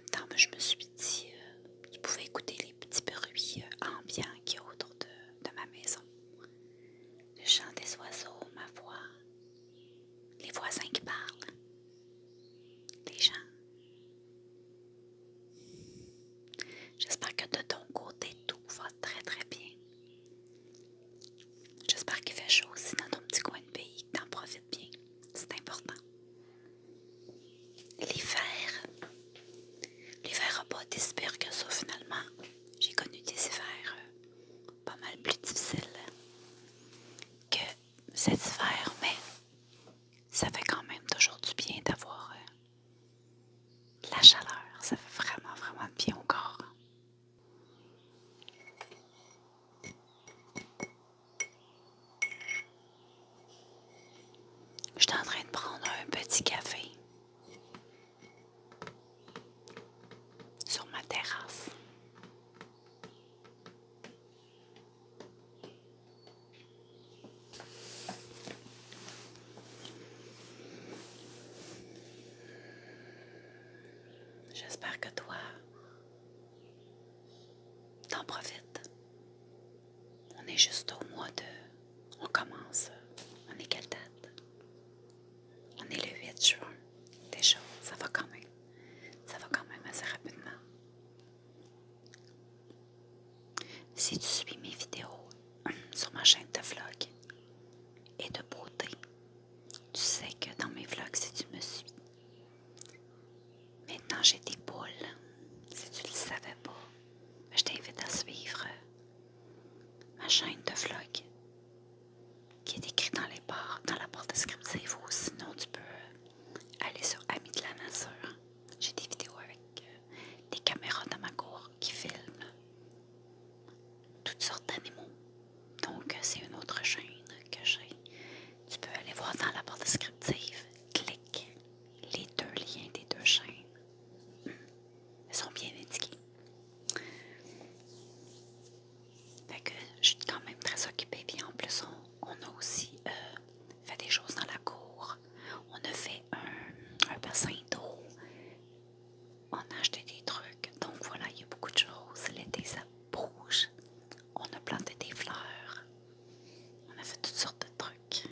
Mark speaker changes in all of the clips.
Speaker 1: même temps, je me suis dit, tu pouvais écouter les petits bruits ambiants qu'il y a autour de ma maison. Le chant des oiseaux, ma voix, les voisins qui parlent, les gens. J'espère que de ton côté, tout va très très bien. J'espère qu'il fait chaud aussi dans ton petit coin de pays, que t'en profites bien. C'est important. L'hiver n'a pas été si pire que ça finalement. J'ai connu des hivers pas mal plus difficiles que cet hiver, mais ça fait quand même toujours du bien d'avoir de la chaleur. Ça fait vraiment, vraiment de bien au corps. Je suis en train de prendre un petit café sur ma terrasse. J'espère que toi, t'en profites. On est juste au mois de... On commence. On est quelle date? On est le 8 juin. Déjà, ça va quand même. Ça va quand même assez rapidement. Si tu suis mes vidéos sur ma chaîne de vlog et de beauté, tu sais que dans mes vlogs, si tu me suis, maintenant j'ai des poules. Si tu ne le savais pas, je t'invite à suivre ma chaîne de vlog qui est écrite dans la barre descriptive, ou sinon tu peux aller sur Amis de la nature. J'ai des vidéos avec des caméras dans ma cour qui filment toutes sortes d'animaux. Donc c'est une autre chaîne que j'ai. Tu peux aller voir dans la barre descriptive. Clique les deux liens des deux chaînes. Elles sont bien indiquées. Fait que je suis quand même très occupée. Puis en plus, on a aussi fait des choses dans la cour. On a fait un bassin d'eau. On a acheté des trucs. Donc voilà, il y a beaucoup de choses. L'été, ça bouge. On a planté des fleurs. On a fait toutes sortes de trucs.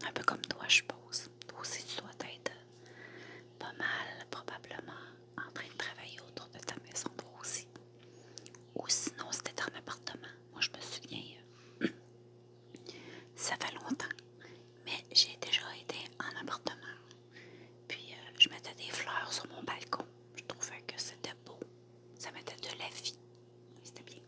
Speaker 1: Un peu comme toi, je suppose. Toi aussi, tu dois être pas mal, probablement, en train de travailler autour de ta maison, toi aussi. Ou sinon, c'était en appartement. Moi, je me souviens, ça fait longtemps, mais j'ai déjà été en appartement. Puis, je mettais des fleurs sur mon balcon. Je trouvais que c'était beau. Ça mettait de la vie. C'était bien.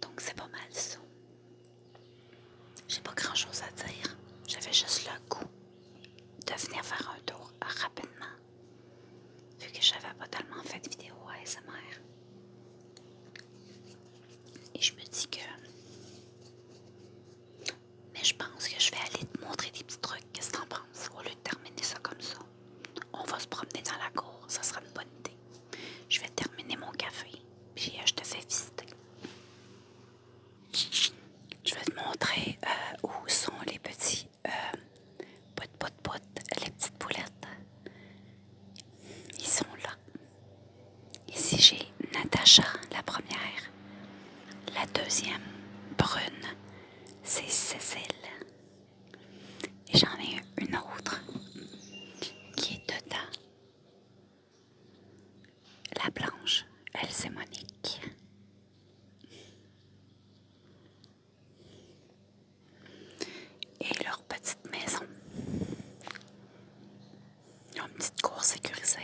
Speaker 1: Donc, c'est pas mal ça. J'ai pas grand chose à dire. J'avais juste le goût de venir faire un tour rapidement, vu que j'avais pas tellement fait de vidéos ASMR. Et je me dis que... Mais je pense que je vais aller te montrer des petits trucs. Qu'est-ce que t'en penses? Au lieu de terminer ça comme ça, on va se promener dans la cour. Ça sera une bonne idée. Je vais terminer mon café, puis je te fais visiter. Je vais te montrer où sont les petits les petites poulettes. Ils sont là. Ici, j'ai Natacha, la première. La deuxième, brune, c'est Cécile. Et j'en ai une autre qui est dedans. La blanche, elle, c'est Monique. Et leur petite maison. Ils ont une petite cour sécurisée.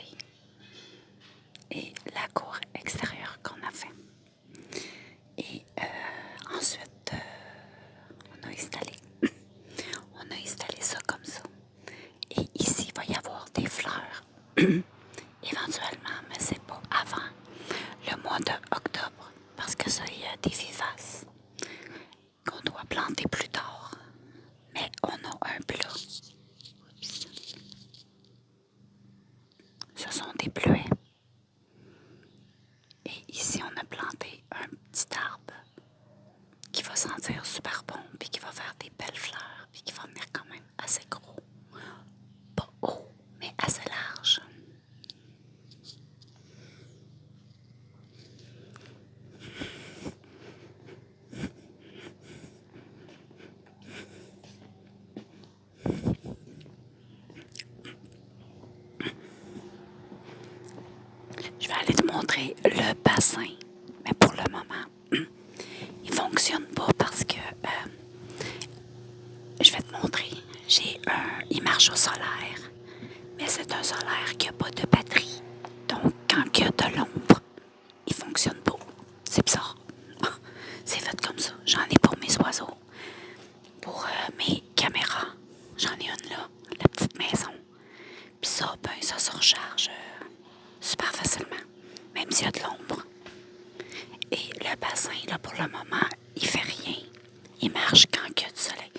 Speaker 1: Et la cour extérieure qu'on a fait. Et ensuite, on a installé ça comme ça. Et ici, il va y avoir des fleurs. Éventuellement, mais c'est pas avant le mois d'octobre. Parce que ça, il y a des vivaces qu'on doit planter plus tard. Mais on a un plat. Oups. Ce sont des bleuets. des belles fleurs, puis qui va venir quand même assez gros. Pas haut, mais assez large. Je vais aller te montrer le bassin, mais pour le moment, il fonctionne pas parce que je vais te montrer. Il marche au solaire, mais c'est un solaire qui n'a pas de batterie. Donc, quand il y a de l'ombre, il fonctionne pas. C'est bizarre. C'est fait comme ça. J'en ai pour mes oiseaux, pour mes caméras. J'en ai une là, la petite maison. Puis ça, ben, ça se recharge super facilement, même s'il y a de l'ombre. Et le bassin, là, pour le moment, il fait rien. Il marche quand il y a du soleil.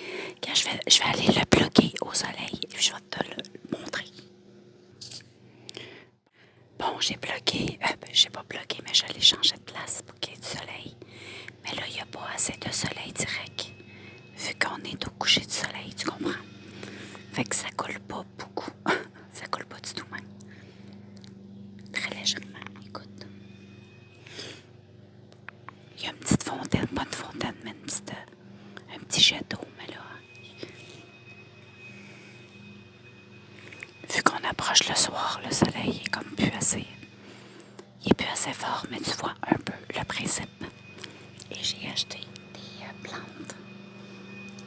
Speaker 1: Quand je vais aller le plugger au soleil et je vais te le montrer. Bon, j'ai plugué, j'ai pas plugué, mais j'allais changer de place pour qu'il y ait du soleil. Mais là, il n'y a pas assez de soleil direct. Vu qu'on est au coucher du soleil, tu comprends? Fait que ça coule pas beaucoup. Ça coule pas du tout même. Très légèrement, écoute. Il y a une petite fontaine, pas une fontaine, mais un petit jet d'eau, mais là. Vu qu'on approche le soir, le soleil est comme plus assez. Il est plus assez fort, mais tu vois un peu le principe. Et j'ai acheté des plantes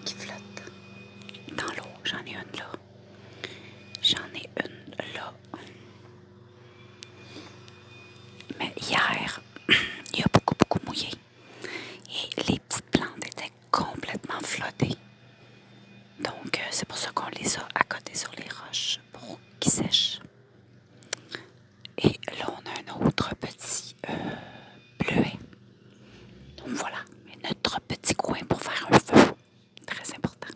Speaker 1: qui flottent dans l'eau. J'en ai une là. J'en ai une là. Mais hier, il a beaucoup mouillé. Et les petites plantes étaient complètement flottées. Donc, c'est pour ça qu'on les a accotés sur les roches pour qu'ils sèchent. Et là, on a un autre petit bleuet. Donc voilà, notre petit coin pour faire un feu. Très important.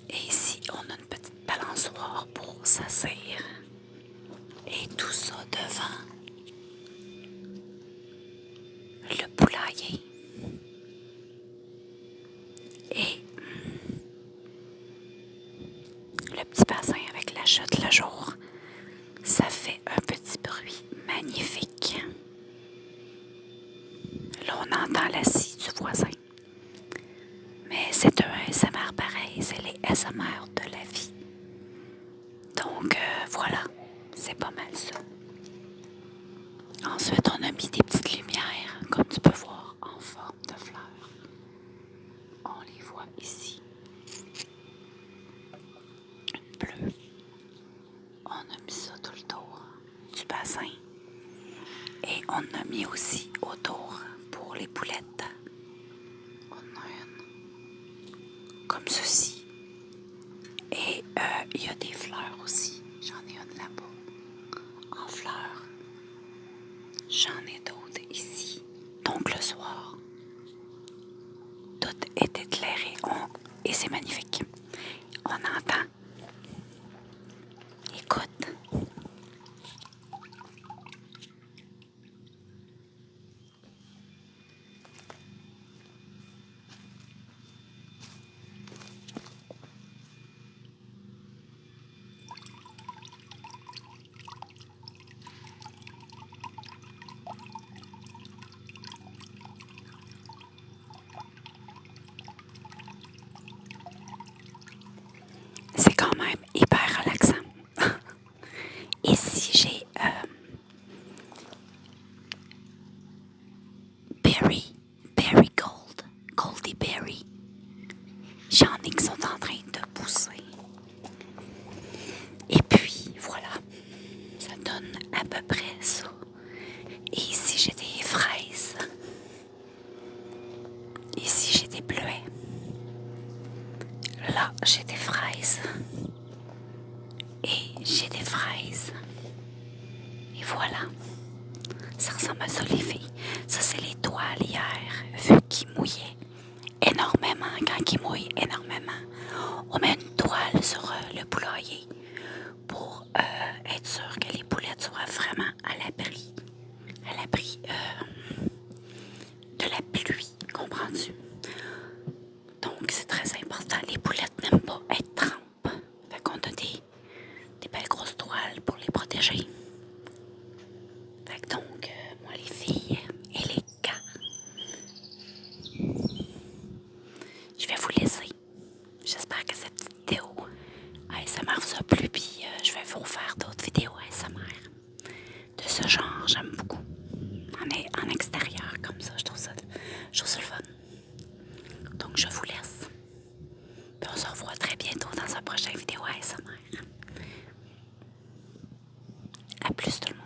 Speaker 1: Et ici, on a une petite balançoire pour s'asseoir. Et tout ça devant le poulailler. Et le petit bassin avec la chute le jour. Ça fait un petit bruit magnifique. Là, on entend la scie du voisin. Mais c'est un ASMR pareil. C'est les ASMR de la vie. Donc, voilà. C'est pas mal ça. Ensuite, on a mis des petites lumières, comme tu peux voir, en forme de fleurs. On les voit ici. Une bleue. On a mis ça tout le tour du bassin. Et on a mis aussi autour pour les poulettes. On a une comme ceci. Et il y a des fleurs aussi. J'en ai une là-bas en fleurs. J'en ai d'autres ici. Donc le soir, tout est éclairé et c'est magnifique. On entend. Écoute. C'est quand même hyper relaxant. Ici, j'ai Berry Gold, Goldie Berry. J'en ai qui sont en train de pousser. Et puis, voilà, ça donne à peu près ça. Et ici, j'ai des fraises. Ici, j'ai des bleuets. Là, j'ai des fraises. Et j'ai des fraises. Et voilà. Ça ressemble à ça, les filles. Ça, c'est les toiles hier, vu qu'ils mouillaient énormément. Quand ils mouillent énormément, on met une toile sur le poulailler pour être sûr que les poulettes soient vraiment à l'abri de la pluie. Comprends-tu? Donc, c'est très ce genre, j'aime beaucoup. En extérieur, comme ça, je trouve ça le fun. Donc, je vous laisse. Puis on se revoit très bientôt dans un prochain vidéo ASMR. À plus tout le monde.